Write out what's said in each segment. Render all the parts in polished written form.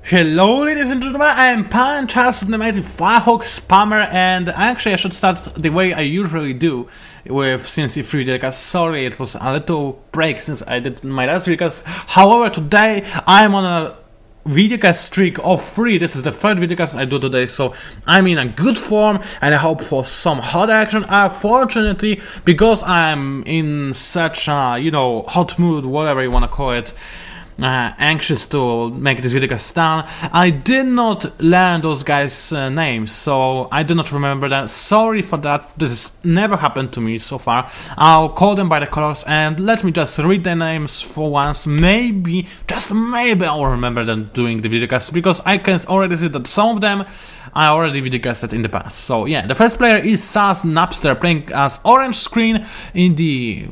Hello ladies and gentlemen, I am PANCZASU, the mighty Firehawk spammer, and actually I should start the way I usually do with C&C3 VoD. Sorry, it was a little break since I did my last videocast. However, today I'm on a videocast streak of 3. This is the third videocast I do today, so I'm in a good form and I hope for some hot action. Unfortunately, because I'm in such a, hot mood, whatever you want to call it, anxious to make this video done, I did not learn those guys' names, so I do not remember that. Sorry for that, this has never happened to me so far. I'll call them by the colors and let me just read their names for once. Maybe, just maybe I'll remember them doing the videocast, because I can already see that some of them I already videocasted in the past. So yeah, the first player is Sas Napster, playing as orange screen in the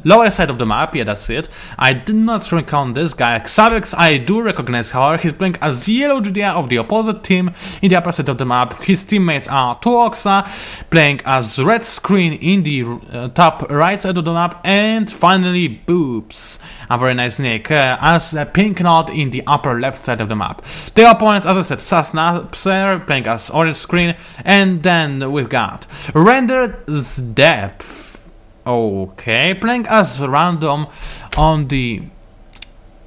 lower side of the map. Yeah, that's it. I did not recount this guy. Xavix I do recognize, however. He's playing as yellow GDI of the opposite team in the upper side of the map. His teammates are Tuoxa, playing as red screen in the top right side of the map. And finally Boobs, a very nice nick, as a pink knot in the upper left side of the map. The opponents, as I said, Sas Napster, playing as orange screen, and then we've got rendered depth, okay, playing as random on the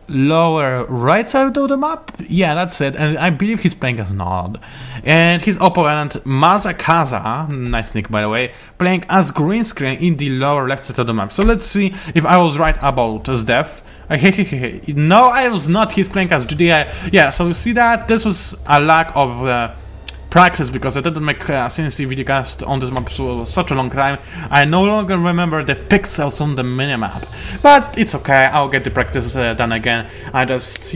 lower right side of the map. Yeah, that's it. And I believe he's playing as Nod. And his opponent Mazakaza, nice nick by the way, playing as green screen in the lower left side of the map. So let's see if I was right about his depth. No, I was not. He's playing as GDI. Yeah, so you see that this was a lack of practice, because I didn't make a C&C videocast on this map for such a long time. I no longer remember the pixels on the minimap, but it's okay, I'll get the practice done again. I just,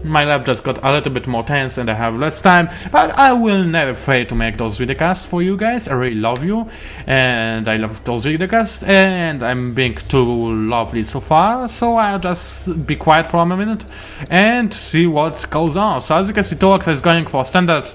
my lab just got a little bit more tense and I have less time, but I will never fail to make those videocasts for you guys. I really love you, and I love those videocasts, and I'm being too lovely so far, so I'll just be quiet for a minute and see what goes on. So as you can see, Tuoxa is going for standard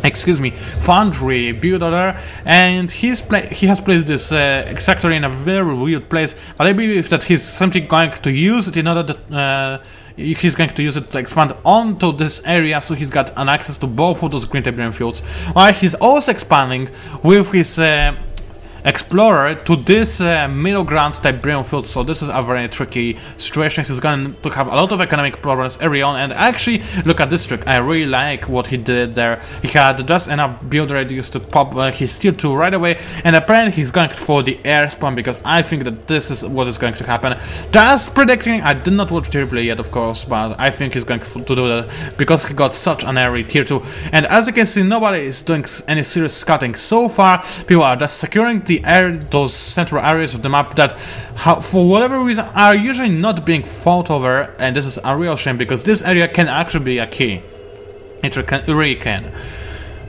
Foundry build order, and he has placed this sector in a very weird place, but I believe that he's simply going to use it in order to he's going to use it to expand onto this area, so he's got an access to both of those green Tiberium fields, while he's also expanding with his Explorer to this middle ground Tiberium field. So this is a very tricky situation. He's going to have a lot of economic problems early on, and actually look at this trick. I really like what he did there. He had just enough build radius to pop his tier 2 right away, and apparently he's going for the air spawn, because I think that this is what is going to happen. Just predicting, I did not watch tier play yet, of course, but I think he's going to do that because he got such an airy tier 2. And as you can see, nobody is doing any serious scouting so far. People are just securing those central areas of the map that, for whatever reason, are usually not being fought over, and this is a real shame, because this area can actually be a key. It really can.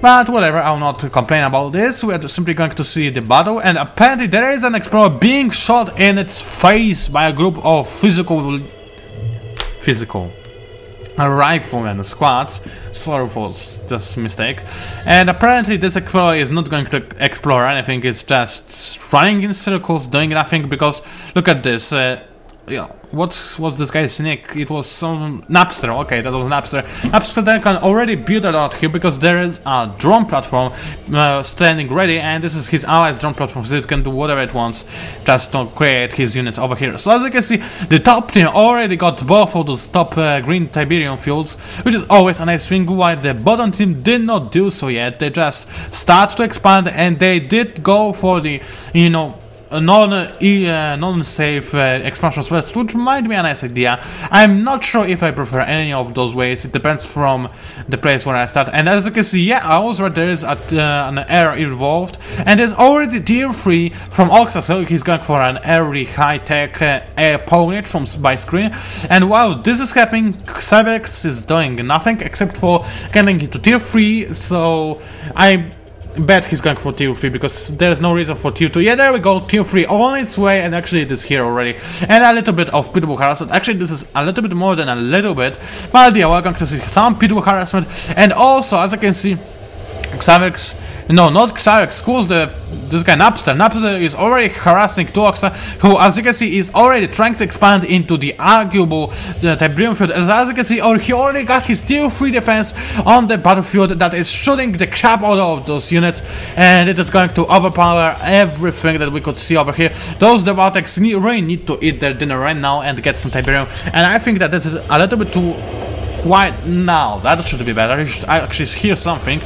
But whatever, I'll not complain about this. We are just simply going to see the battle, and apparently there is an explorer being shot in its face by a group of physical rifleman squads. Sorry for this mistake. And apparently this explorer is not going to explore anything, it's just running in circles, doing nothing, because look at this. What was this guy's nick? It was some Napster. Okay, that was Napster. Napster then can already build a lot here, because there is a drone platform standing ready, and this is his allies' drone platform, so it can do whatever it wants just to create his units over here. So as you can see, the top team already got both of those top green Tiberium fields, which is always a nice thing, while the bottom team did not do so yet. They just start to expand, and they did go for the, non-safe expansion first, which might be a nice idea. I'm not sure if I prefer any of those ways. It depends from the place where I start. And as you can see, yeah, I was right, there is an air involved, and there's already tier 3 from Oxa, so he's going for an airy high-tech air opponent from by screen. And while this is happening, Xavix is doing nothing except for getting into tier 3, so I bet he's going for tier 3, because there's no reason for tier 2. Yeah, there we go, tier 3 on its way, and actually it is here already. And a little bit of pitbull harassment. Actually, this is a little bit more than a little bit, but yeah, we're going to see some pitbull harassment. And also, as you can see, Xavix, no, not Xavix, who's this guy, Napster. Napster is already harassing Tuoxa, who, as you can see, is already trying to expand into the arguable Tiberium field. As you can see, he already got his tier 3 defense on the battlefield that is shooting the crap out of those units, and it is going to overpower everything that we could see over here. Those Devotex really need to eat their dinner right now and get some Tiberium, and I think that this is a little bit too quiet now. That should be better. You should actually hear something.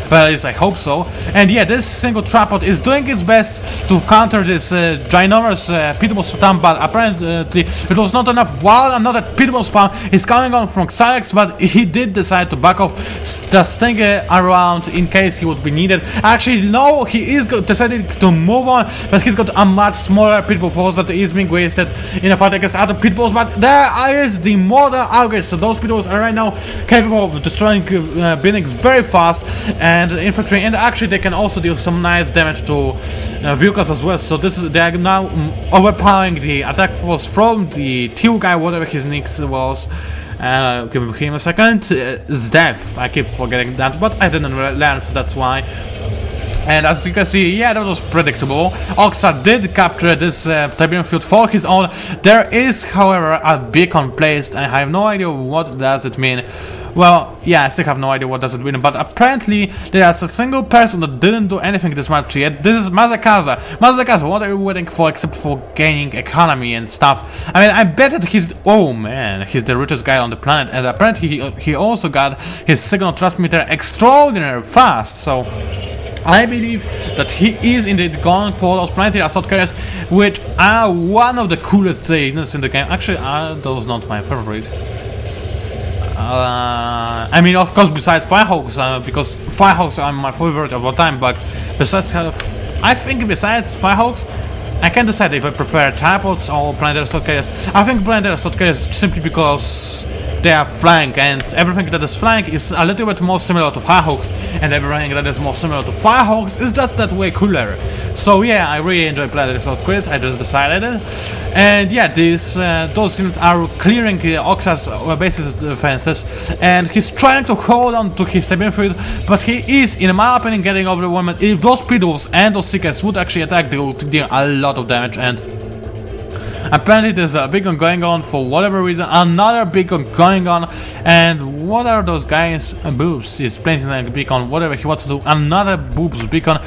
Well, at least I hope so. And yeah, this single tripod is doing its best to counter this ginormous pitbull spam, but apparently it was not enough. While another pitbull spam is coming on from Xyrex, but he did decide to back off, just staying around in case he would be needed. Actually, no, he is decided to move on, but he's got a much smaller pitbull force that is being wasted in a fight against other pitbulls. But there is the modern August, so those pitbulls are right now capable of destroying buildings very fast and infantry, and actually they can also deal some nice damage to vehicles as well. So this is, they are now overpowering the attack force from the Teal guy, whatever his nick was. Give him a second. Zdef, I keep forgetting that, but I didn't learn, so that's why. And as you can see, yeah, that was predictable. Oxa did capture this Tiberium field for his own. There is, however, a beacon placed. I have no idea what does it mean. Well, yeah, I still have no idea what does it mean, but apparently there is a single person that didn't do anything this match yet. This is PACZASU. PACZASU, what are you waiting for except for gaining economy and stuff? I mean, I bet that he's, oh man, he's the richest guy on the planet, and apparently he also got his signal transmitter extraordinarily fast, so I believe that he is indeed going for those planetary assault carriers, which are one of the coolest units in the game. Actually, those not my favorite. I mean, of course, besides Firehawks, because Firehawks are my favorite of all time, but besides, I think besides Firehawks, I can't decide if I prefer tripods or planetary assault carriers. I think planetary assault carriers simply because they are flank, and everything that is flank is a little bit more similar to Firehawks, and everything that is more similar to Firehawks is just that way cooler. So yeah, I really enjoy planetary assault carriers. I just decided it, and yeah, those units are clearing Oxa's bases defenses, and he's trying to hold on to his Tiberium field, but he is, in my opinion, getting overwhelmed. If those Pitbulls and those Seekers would actually attack, they would deal a lot of damage, and apparently there's a beacon going on for whatever reason, another beacon going on, and what are those guys? Boobs is planting a beacon, whatever he wants to do, another boobs beacon.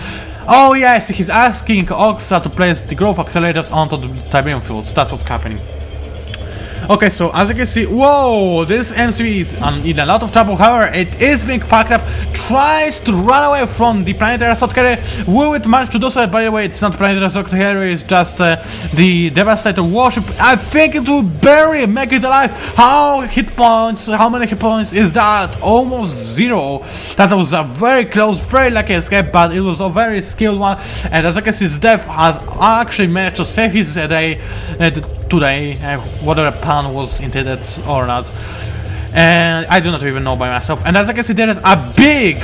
Oh yes, he's asking Oxa to place the growth accelerators onto the Tiberium fields, that's what's happening. Okay, so as you can see, whoa, this MCV is in a lot of trouble. However, it is being packed up, tries to run away from the planetary assault carrier. Will it manage to do so? By the way, it's not planetary assault carrier, it's just the Devastator warship. I think it will barely make it alive. How many hit points is that? Almost 0. That was a very close, very lucky escape, but it was a very skilled one. And as you can see, Zdef has actually managed to save his day today, whatever plan was intended or not, and I do not even know by myself. And as I can see, there is a big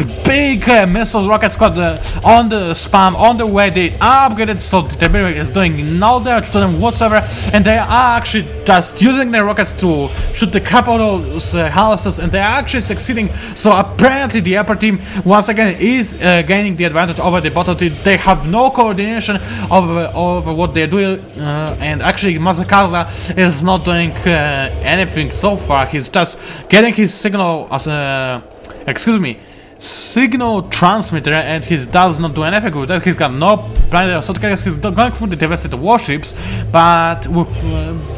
missile rocket squad on the spam on the way. They are upgraded, so the Tiberium is doing no damage to them whatsoever, and they are actually just using their rockets to shoot the crap out of those houses, and they are actually succeeding. So apparently the upper team once again is gaining the advantage over the bottom team. They have no coordination over what they're doing, and actually PACZASU is not doing anything so far. He's just getting his signal as a, signal transmitter, and he does not do anything with that. He's got no planetary assault carriers. He's going for the devastated warships, but with,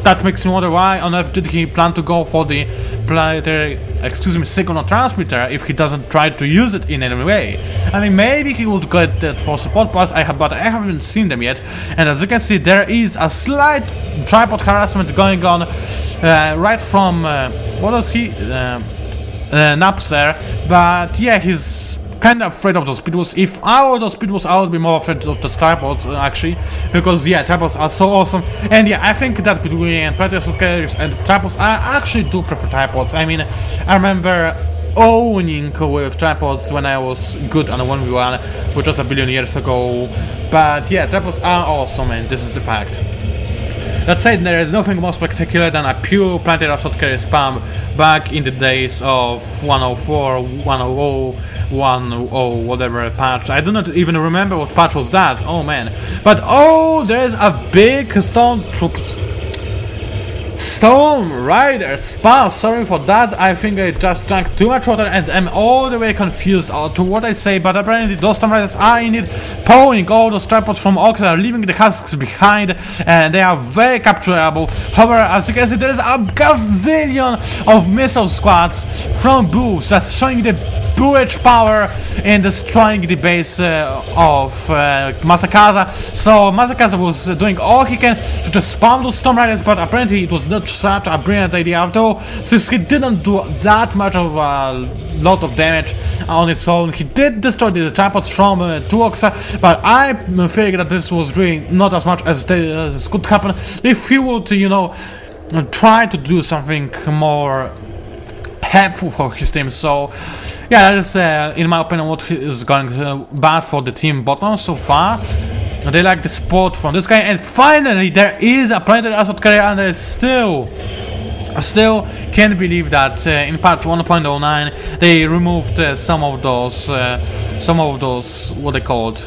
that makes me wonder why on earth did he plan to go for the planetary, signal transmitter if he doesn't try to use it in any way. I mean, maybe he would get that for support pass, but I haven't seen them yet. And as you can see, there is a slight tripod harassment going on right from what was he? Napster, but yeah, he's kind of afraid of those pitbulls. If I were those pitbulls, I would be more afraid of the tripods actually, because yeah, tripods are so awesome. And yeah, I think that between planetary carriers and tripods, I actually do prefer tripods. I mean, I remember owning with tripods when I was good on a 1v1, which was a billion years ago. But yeah, tripods are awesome, and this is the fact. That said, there is nothing more spectacular than a pure planetary assault carrier spam back in the days of 104, 100, 10, whatever patch. I do not even remember what patch was that. Oh man. But oh, there's a big Stone Rider spam. Sorry for that. I think I just drank too much water and I'm all the way confused to what I say, but apparently those Stone Riders are indeed pawing all those tripods from Ox and are leaving the husks behind, and they are very capturable. However, as you can see, there is a gazillion of missile squads from Boost that's showing the Burage power in destroying the base of PACZASU. So PACZASU was doing all he can to just spam those Storm Riders, but apparently it was not such a brilliant idea after all, since he didn't do that much of a lot of damage on its own. He did destroy the tripods from Tuoxa, but I figured that this was really not as much as could happen if he would, you know, try to do something more helpful for his team. So yeah, that is in my opinion what is going bad for the team bottom so far. They like the support from this guy, and finally there is a planetary assault carrier, and I still can't believe that in patch 1.09 they removed some of those what they called